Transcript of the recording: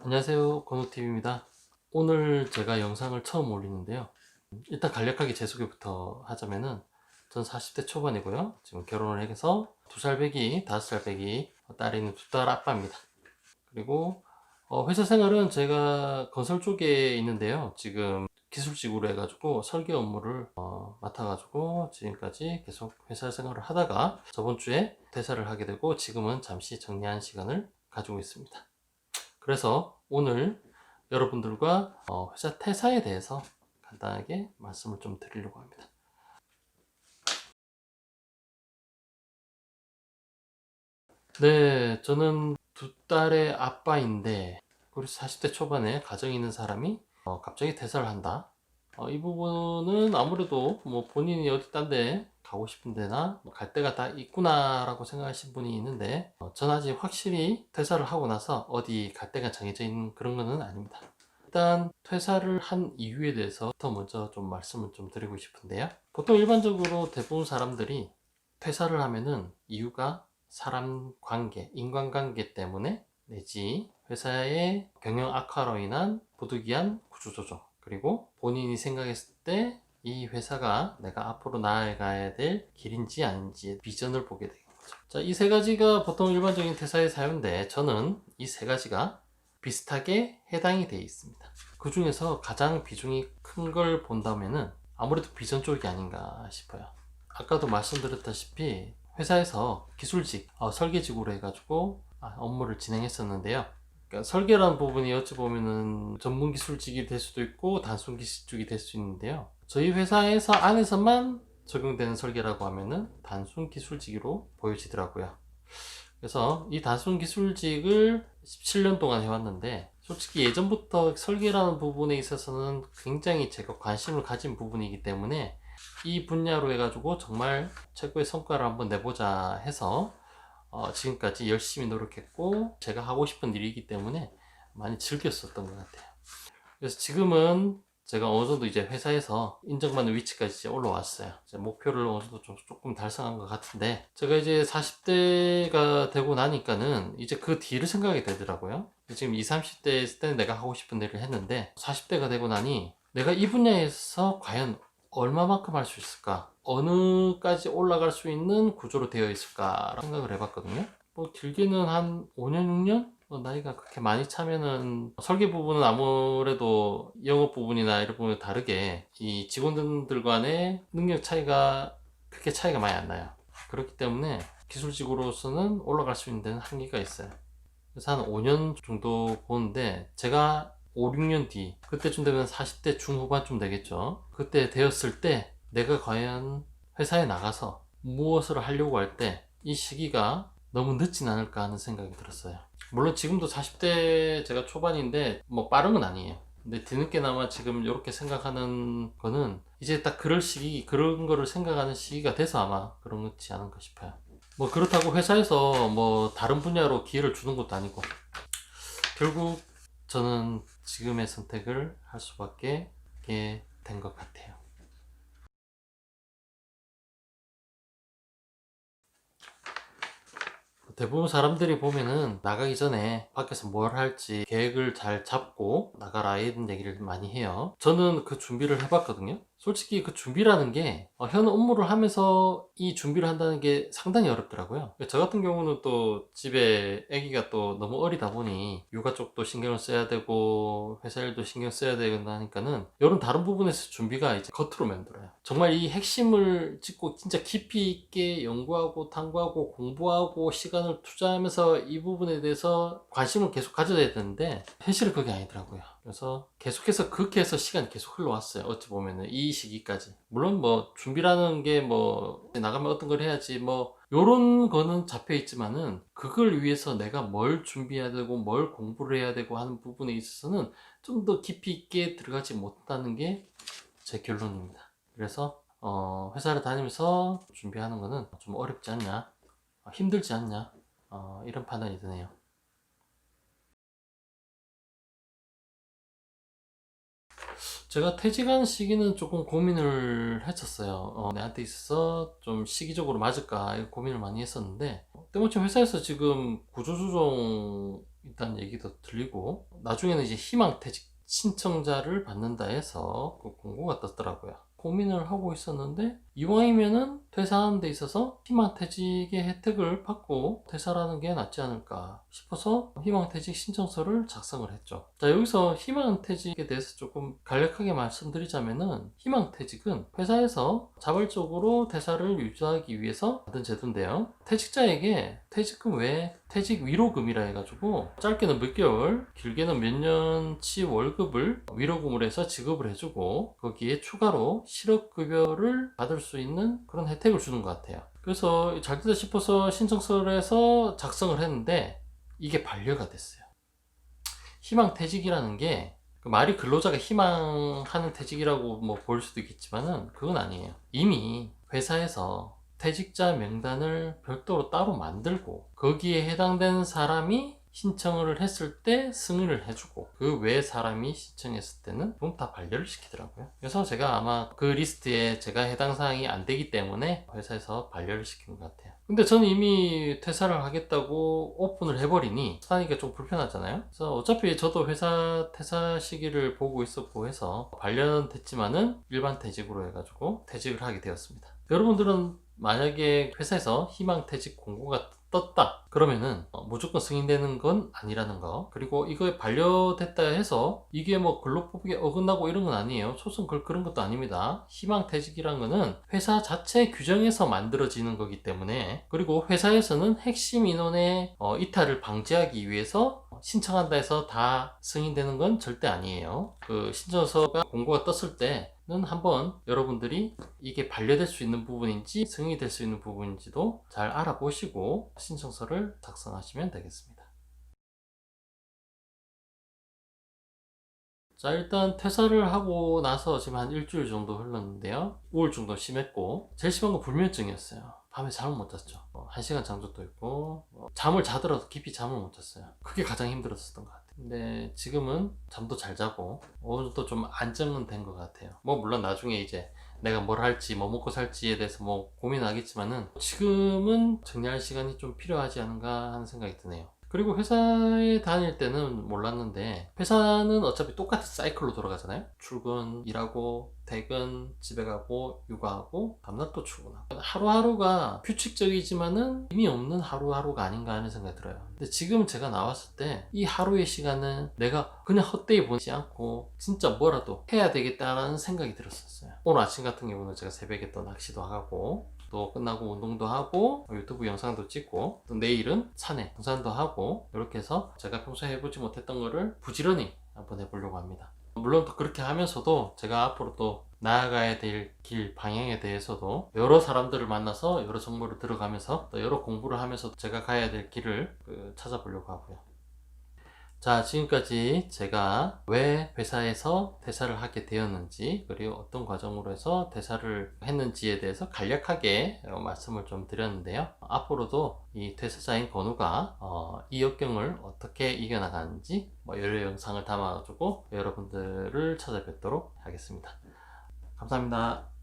안녕하세요, 건우TV입니다. 오늘 제가 영상을 처음 올리는데요. 일단 간략하게 제 소개부터 하자면은 전 40대 초반이고요. 지금 결혼을 해서 2살 배기, 5살 배기 딸이 있는 2딸 아빠입니다. 그리고 회사 생활은 제가 건설 쪽에 있는데요. 지금 기술직으로 해가지고 설계 업무를 맡아가지고 지금까지 계속 회사 생활을 하다가 저번 주에 퇴사를 하게 되고 지금은 잠시 정리한 시간을 가지고 있습니다. 그래서 오늘 여러분들과 회사 퇴사에 대해서 간단하게 말씀을 좀 드리려고 합니다. 네, 저는 2딸의 아빠인데 우리 40대 초반에 가정이 있는 사람이 갑자기 퇴사를 한다. 이 부분은 아무래도 뭐 본인이 어디 딴 데 가고 싶은 데나 갈 데가 다 있구나 라고 생각하신 분이 있는데 전 아직 확실히 퇴사를 하고 나서 어디 갈 데가 정해져 있는 그런 거는 아닙니다. 일단 퇴사를 한 이유에 대해서 더 먼저 좀 말씀을 좀 드리고 싶은데요. 보통 일반적으로 대부분 사람들이 퇴사를 하면은 이유가 사람 관계, 인간관계 때문에 내지 회사의 경영 악화로 인한 부득이한 구조조정, 그리고 본인이 생각했을 때 이 회사가 내가 앞으로 나아가야 될 길인지 아닌지 비전을 보게 되는 거죠. 자, 이 세 가지가 보통 일반적인 퇴사의 사유인데 저는 이 세 가지가 비슷하게 해당이 되어 있습니다. 그 중에서 가장 비중이 큰 걸 본다면은 아무래도 비전 쪽이 아닌가 싶어요. 아까도 말씀드렸다시피 회사에서 기술직, 설계직으로 해가지고 업무를 진행했었는데요. 그러니까 설계라는 부분이 어찌 보면은 전문 기술직이 될 수도 있고 단순 기술직이 될 수 있는데요. 저희 회사에서 안에서만 적용되는 설계라고 하면은 단순 기술직으로 보여지더라고요. 그래서 이 단순 기술직을 17년 동안 해왔는데 솔직히 예전부터 설계라는 부분에 있어서는 굉장히 제가 관심을 가진 부분이기 때문에 이 분야로 해가지고 정말 최고의 성과를 한번 내보자 해서 지금까지 열심히 노력했고 제가 하고 싶은 일이기 때문에 많이 즐겼었던 것 같아요. 그래서 지금은 제가 어느 정도 이제 회사에서 인정받는 위치까지 이제 올라왔어요. 이제 목표를 어느 정도 조금 달성한 것 같은데, 제가 이제 40대가 되고 나니까는 이제 그 뒤를 생각이 되더라고요. 지금 20, 30대 있을 때는 내가 하고 싶은 일을 했는데, 40대가 되고 나니 내가 이 분야에서 과연 얼마만큼 할 수 있을까? 어느까지 올라갈 수 있는 구조로 되어 있을까? 생각을 해봤거든요. 뭐 길게는 한 5년, 6년? 나이가 그렇게 많이 차면은 설계 부분은 아무래도 영업 부분이나 이런 부분이 다르게 이 직원들 간의 능력 차이가 그렇게 차이가 많이 안 나요. 그렇기 때문에 기술직으로서는 올라갈 수 있는 데는 한계가 있어요. 그래서 한 5년 정도 보는데 제가 5, 6년 뒤 그때쯤 되면 40대 중후반쯤 되겠죠. 그때 되었을 때 내가 과연 회사에 나가서 무엇을 하려고 할 때 이 시기가 너무 늦진 않을까 하는 생각이 들었어요. 물론 지금도 40대 제가 초반인데 뭐 빠른 건 아니에요. 근데 뒤늦게나마 지금 이렇게 생각하는 거는 이제 딱 그럴 시기, 그런 거를 생각하는 시기가 돼서 아마 그렇지 않은가 싶어요. 뭐 그렇다고 회사에서 뭐 다른 분야로 기회를 주는 것도 아니고 결국 저는 지금의 선택을 할 수밖에 된 것 같아요. 대부분 사람들이 보면은 나가기 전에 밖에서 뭘 할지 계획을 잘 잡고 나가라 이런 얘기를 많이 해요. 저는 그 준비를 해봤거든요. 솔직히 그 준비라는 게 현 업무를 하면서 이 준비를 한다는 게 상당히 어렵더라고요. 저 같은 경우는 또 집에 아기가 또 너무 어리다 보니 육아 쪽도 신경을 써야 되고 회사 일도 신경 써야 되고 하니까는 이런 다른 부분에서 준비가 이제 겉으로 맴돌아요. 정말 이 핵심을 짚고 진짜 깊이 있게 연구하고 탐구하고 공부하고 시간을 투자하면서 이 부분에 대해서 관심을 계속 가져야 되는데 현실은 그게 아니더라고요. 그래서 계속해서 그렇게 해서 시간이 계속 흘러왔어요. 어찌 보면은 이 시기까지. 물론 뭐 준비라는 게 뭐 나가면 어떤 걸 해야지 뭐 요런 거는 잡혀 있지만은 그걸 위해서 내가 뭘 준비해야 되고 뭘 공부를 해야 되고 하는 부분에 있어서는 좀 더 깊이 있게 들어가지 못한다는 게 제 결론입니다. 그래서 회사를 다니면서 준비하는 거는 좀 어렵지 않냐, 힘들지 않냐, 이런 판단이 드네요. 제가 퇴직하는 시기는 조금 고민을 했었어요. 내한테 있어서 좀 시기적으로 맞을까 이런 고민을 많이 했었는데 때마침 회사에서 지금 구조조정이 있다는 얘기도 들리고, 나중에는 이제 희망퇴직 신청자를 받는다 해서 그 공고가 떴더라고요. 고민을 하고 있었는데, 이왕이면은 퇴사하는 데 있어서 희망퇴직의 혜택을 받고 퇴사라는 게 낫지 않을까 싶어서 희망퇴직 신청서를 작성을 했죠. 자, 여기서 희망퇴직에 대해서 조금 간략하게 말씀드리자면은, 희망퇴직은 회사에서 자발적으로 퇴사를 유지하기 위해서 만든 제도인데요. 퇴직자에게 퇴직금 외에 퇴직 위로금이라 해가지고 짧게는 몇 개월, 길게는 몇 년치 월급을 위로금으로 해서 지급을 해주고, 거기에 추가로 실업급여를 받을 수 있는 그런 혜택을 주는 것 같아요. 그래서 잘 됐다 싶어서 신청서를 해서 작성을 했는데, 이게 반려가 됐어요. 희망퇴직이라는 게 그 말이 근로자가 희망하는 퇴직이라고 뭐 볼 수도 있겠지만은 그건 아니에요. 이미 회사에서 퇴직자 명단을 별도로 따로 만들고, 거기에 해당되는 사람이 신청을 했을 때 승인을 해주고, 그 외 사람이 신청했을 때는 그럼 다 반려를 시키더라고요. 그래서 제가 아마 그 리스트에 제가 해당 사항이 안 되기 때문에 회사에서 반려를 시키는 것 같아요. 근데 저는 이미 퇴사를 하겠다고 오픈을 해버리니 하니까 좀 불편하잖아요. 그래서 어차피 저도 회사 퇴사 시기를 보고 있었고 해서 반려됐지만은 일반 퇴직으로 해가지고 퇴직을 하게 되었습니다. 여러분들은 만약에 회사에서 희망퇴직 공고가 떴다 그러면은 무조건 승인되는 건 아니라는 거, 그리고 이거에 반려됐다 해서 이게 뭐 근로법에 어긋나고 이런 건 아니에요. 소송 걸 그런 것도 아닙니다. 희망퇴직이란 거는 회사 자체 규정에서 만들어지는 거기 때문에, 그리고 회사에서는 핵심 인원의 이탈을 방지하기 위해서 신청한다 해서 다 승인되는 건 절대 아니에요. 그 신청서가 공고가 떴을 때는 한번 여러분들이 이게 반려될 수 있는 부분인지 승인이 될 수 있는 부분인지도 잘 알아보시고 신청서를 작성하시면 되겠습니다. 자, 일단 퇴사를 하고 나서 지금 한 일주일 정도 흘렀는데요. 우울증도 심했고, 제일 심한 건 불면증이었어요. 밤에 잠을 못 잤죠. 1시간 잠도 있고, 잠을 자더라도 깊이 잠을 못 잤어요. 그게 가장 힘들었었던 것 같아요. 근데 지금은 잠도 잘 자고 어느 정도 좀 안정은 된 것 같아요. 뭐 물론 나중에 이제 내가 뭘 할지 뭐 먹고 살지에 대해서 뭐 고민하겠지만은, 지금은 정리할 시간이 좀 필요하지 않은가 하는 생각이 드네요. 그리고 회사에 다닐 때는 몰랐는데, 회사는 어차피 똑같은 사이클로 돌아가잖아요. 출근, 일하고, 퇴근, 집에 가고, 육아하고, 다음날 또 출근하고. 하루하루가 규칙적이지만은 의미 없는 하루하루가 아닌가 하는 생각이 들어요. 근데 지금 제가 나왔을 때 이 하루의 시간은 내가 그냥 헛되이 보내지 않고 진짜 뭐라도 해야 되겠다라는 생각이 들었었어요. 오늘 아침 같은 경우는 제가 새벽에 또 낚시도 하고, 또 끝나고 운동도 하고 유튜브 영상도 찍고, 또 내일은 산에 등산도 하고, 이렇게 해서 제가 평소에 해보지 못했던 거를 부지런히 한번 해보려고 합니다. 물론 또 그렇게 하면서도 제가 앞으로 또 나아가야 될 길 방향에 대해서도 여러 사람들을 만나서 여러 정보를 들어가면서 또 여러 공부를 하면서 제가 가야 될 길을 찾아보려고 하고요. 자, 지금까지 제가 왜 회사에서 퇴사를 하게 되었는지, 그리고 어떤 과정으로 해서 퇴사를 했는지에 대해서 간략하게 말씀을 좀 드렸는데요. 앞으로도 이 퇴사자인 건우가 이 역경을 어떻게 이겨나가는지 여러 영상을 담아가지고 여러분들을 찾아뵙도록 하겠습니다. 감사합니다.